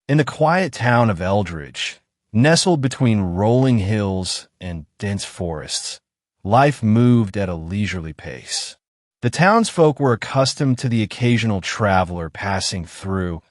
In the quiet town of Eldridge, nestled between rolling hills and dense forests, life moved at a leisurely pace. The townsfolk were accustomed to the occasional traveler passing through,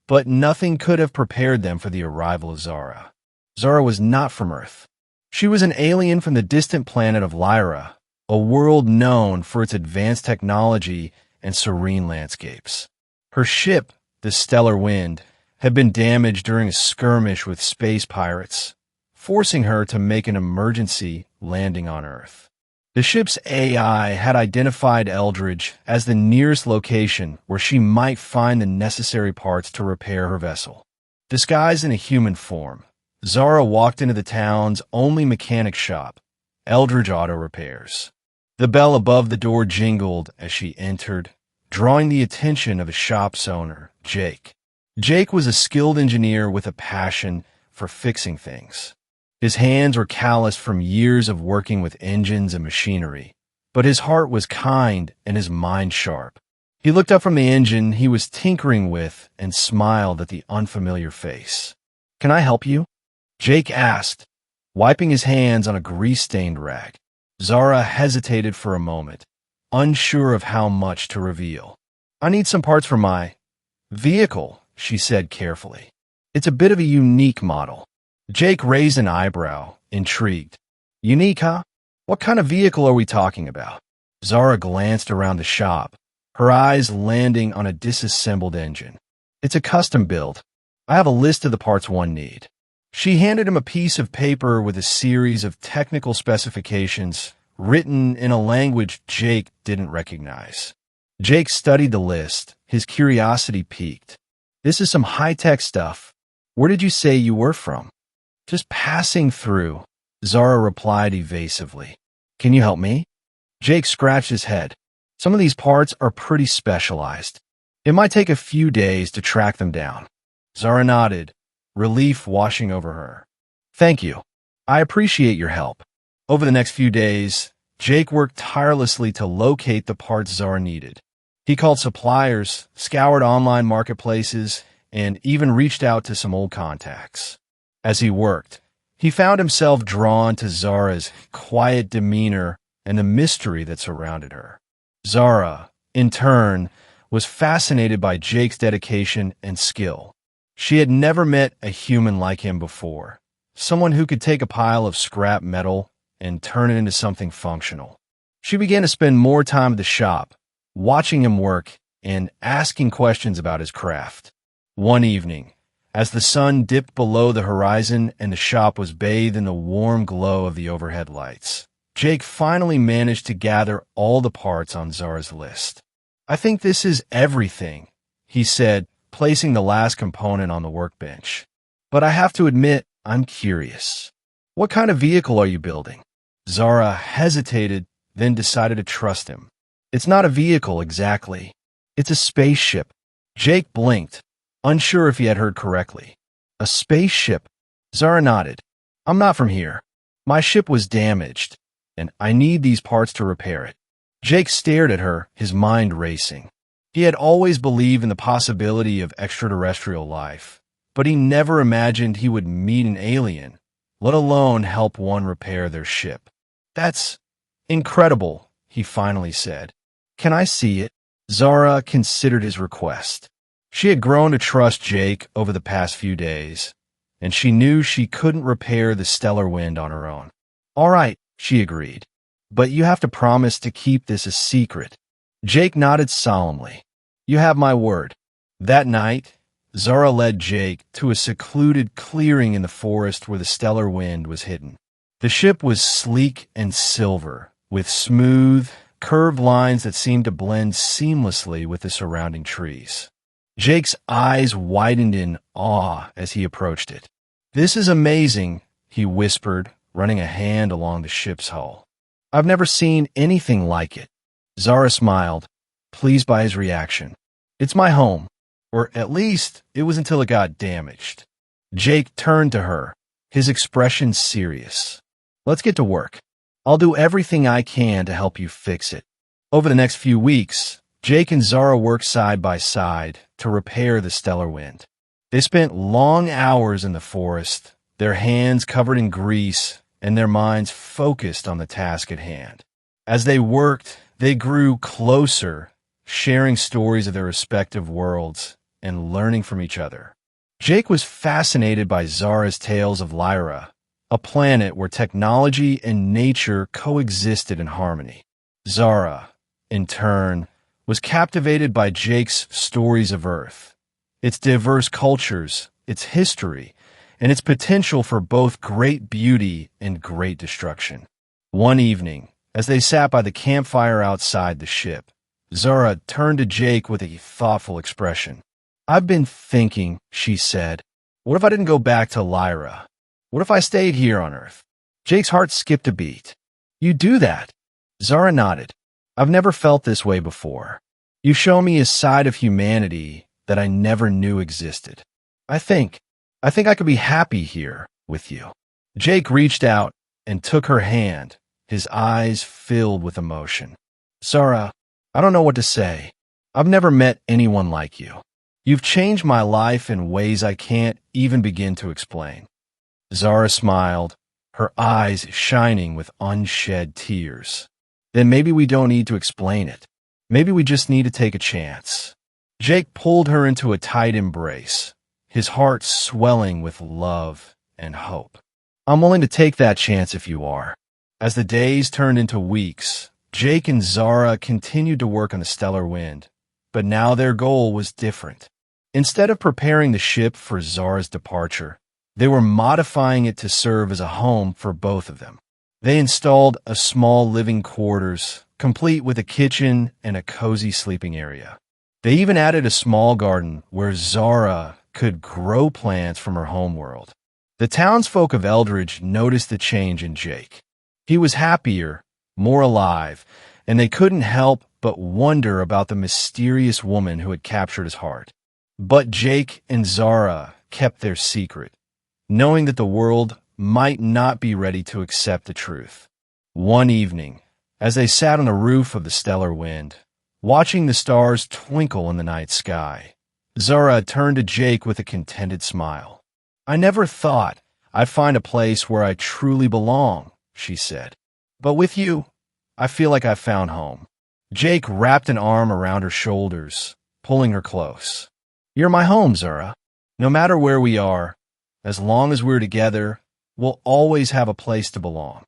but nothing could have prepared them for the arrival of Zara. Zara was not from Earth. She was an alien from the distant planet of Lyra, a world known for its advanced technology and serene landscapes. Her ship, the Stellar Wind, had been damaged during a skirmish with space pirates, forcing her to make an emergency landing on Earth. The ship's AI had identified Eldridge as the nearest location where she might find the necessary parts to repair her vessel. Disguised in a human form, Zara walked into the town's only mechanic shop, Eldridge Auto Repairs. The bell above the door jingled as she entered, drawing the attention of the shop's owner, Jake. Jake was a skilled engineer with a passion for fixing things. His hands were calloused from years of working with engines and machinery, but his heart was kind and his mind sharp. He looked up from the engine he was tinkering with and smiled at the unfamiliar face. "Can I help you?" Jake asked, wiping his hands on a grease-stained rag. Zara hesitated for a moment, unsure of how much to reveal. "I need some parts for my vehicle," she said carefully. "It's a bit of a unique model." Jake raised an eyebrow, intrigued. "Unique, huh? What kind of vehicle are we talking about?" Zara glanced around the shop, her eyes landing on a disassembled engine. "It's a custom build. I have a list of the parts one need." She handed him a piece of paper with a series of technical specifications written in a language Jake didn't recognize. Jake studied the list, his curiosity piqued. "This is some high-tech stuff. Where did you say you were from?" "Just passing through," Zara replied evasively. "Can you help me?" Jake scratched his head. "Some of these parts are pretty specialized. It might take a few days to track them down." Zara nodded, relief washing over her. "Thank you. I appreciate your help." Over the next few days, Jake worked tirelessly to locate the parts Zara needed. He called suppliers, scoured online marketplaces, and even reached out to some old contacts. As he worked, he found himself drawn to Zara's quiet demeanor and the mystery that surrounded her. Zara, in turn, was fascinated by Jake's dedication and skill. She had never met a human like him before, someone who could take a pile of scrap metal and turn it into something functional. She began to spend more time at the shop, watching him work and asking questions about his craft. One evening, as the sun dipped below the horizon and the shop was bathed in the warm glow of the overhead lights, Jake finally managed to gather all the parts on Zara's list. "I think this is everything," he said, placing the last component on the workbench. "But I have to admit, I'm curious. What kind of vehicle are you building?" Zara hesitated, then decided to trust him. "It's not a vehicle exactly. It's a spaceship." Jake blinked, unsure if he had heard correctly. "A spaceship?" Zara nodded. "I'm not from here. My ship was damaged, and I need these parts to repair it." Jake stared at her, his mind racing. He had always believed in the possibility of extraterrestrial life, but he never imagined he would meet an alien, let alone help one repair their ship. "That's incredible," he finally said. "Can I see it?" Zara considered his request. She had grown to trust Jake over the past few days, and she knew she couldn't repair the Stellar Wind on her own. "All right," she agreed, "but you have to promise to keep this a secret." Jake nodded solemnly. "You have my word." That night, Zara led Jake to a secluded clearing in the forest where the Stellar Wind was hidden. The ship was sleek and silver, with smooth, curved lines that seemed to blend seamlessly with the surrounding trees. Jake's eyes widened in awe as he approached it. "This is amazing," he whispered, running a hand along the ship's hull. "I've never seen anything like it." Zara smiled, pleased by his reaction. "It's my home, or at least it was until it got damaged." Jake turned to her, his expression serious. "Let's get to work. I'll do everything I can to help you fix it." Over the next few weeks, Jake and Zara worked side by side to repair the Stellar Wind. They spent long hours in the forest, their hands covered in grease and their minds focused on the task at hand. As they worked, they grew closer, sharing stories of their respective worlds and learning from each other. Jake was fascinated by Zara's tales of Lyra, a planet where technology and nature coexisted in harmony. Zara, in turn, was captivated by Jake's stories of Earth, its diverse cultures, its history, and its potential for both great beauty and great destruction. One evening, as they sat by the campfire outside the ship, Zara turned to Jake with a thoughtful expression. "I've been thinking," she said. "What if I didn't go back to Lyra? What if I stayed here on Earth?" Jake's heart skipped a beat. "You do that?" Zara nodded. "I've never felt this way before. You show me a side of humanity that I never knew existed. I think I could be happy here with you." Jake reached out and took her hand, his eyes filled with emotion. "Zara, I don't know what to say. I've never met anyone like you. You've changed my life in ways I can't even begin to explain." Zara smiled, her eyes shining with unshed tears. "Then maybe we don't need to explain it. Maybe we just need to take a chance." Jake pulled her into a tight embrace, his heart swelling with love and hope. "I'm willing to take that chance if you are." As the days turned into weeks, Jake and Zara continued to work on the Stellar Wind, but now their goal was different. Instead of preparing the ship for Zara's departure, they were modifying it to serve as a home for both of them. They installed a small living quarters, complete with a kitchen and a cozy sleeping area. They even added a small garden where Zara could grow plants from her homeworld. The townsfolk of Eldridge noticed the change in Jake. He was happier, more alive, and they couldn't help but wonder about the mysterious woman who had captured his heart. But Jake and Zara kept their secret, knowing that the world might not be ready to accept the truth. One evening, as they sat on the roof of the Stellar Wind, watching the stars twinkle in the night sky, Zara turned to Jake with a contented smile. "I never thought I'd find a place where I truly belong," she said. "But with you, I feel like I've found home." Jake wrapped an arm around her shoulders, pulling her close. "You're my home, Zara. No matter where we are, as long as we're together, we'll always have a place to belong."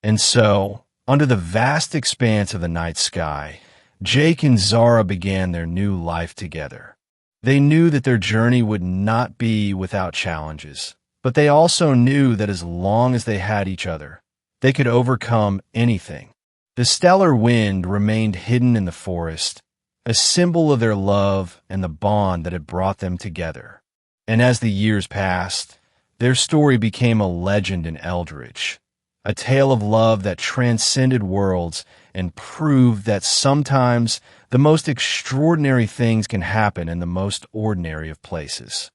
And so, under the vast expanse of the night sky, Jake and Zara began their new life together. They knew that their journey would not be without challenges, but they also knew that as long as they had each other, they could overcome anything. The Stellar Wind remained hidden in the forest, a symbol of their love and the bond that had brought them together. And as the years passed, their story became a legend in Eldridge, a tale of love that transcended worlds and proved that sometimes the most extraordinary things can happen in the most ordinary of places.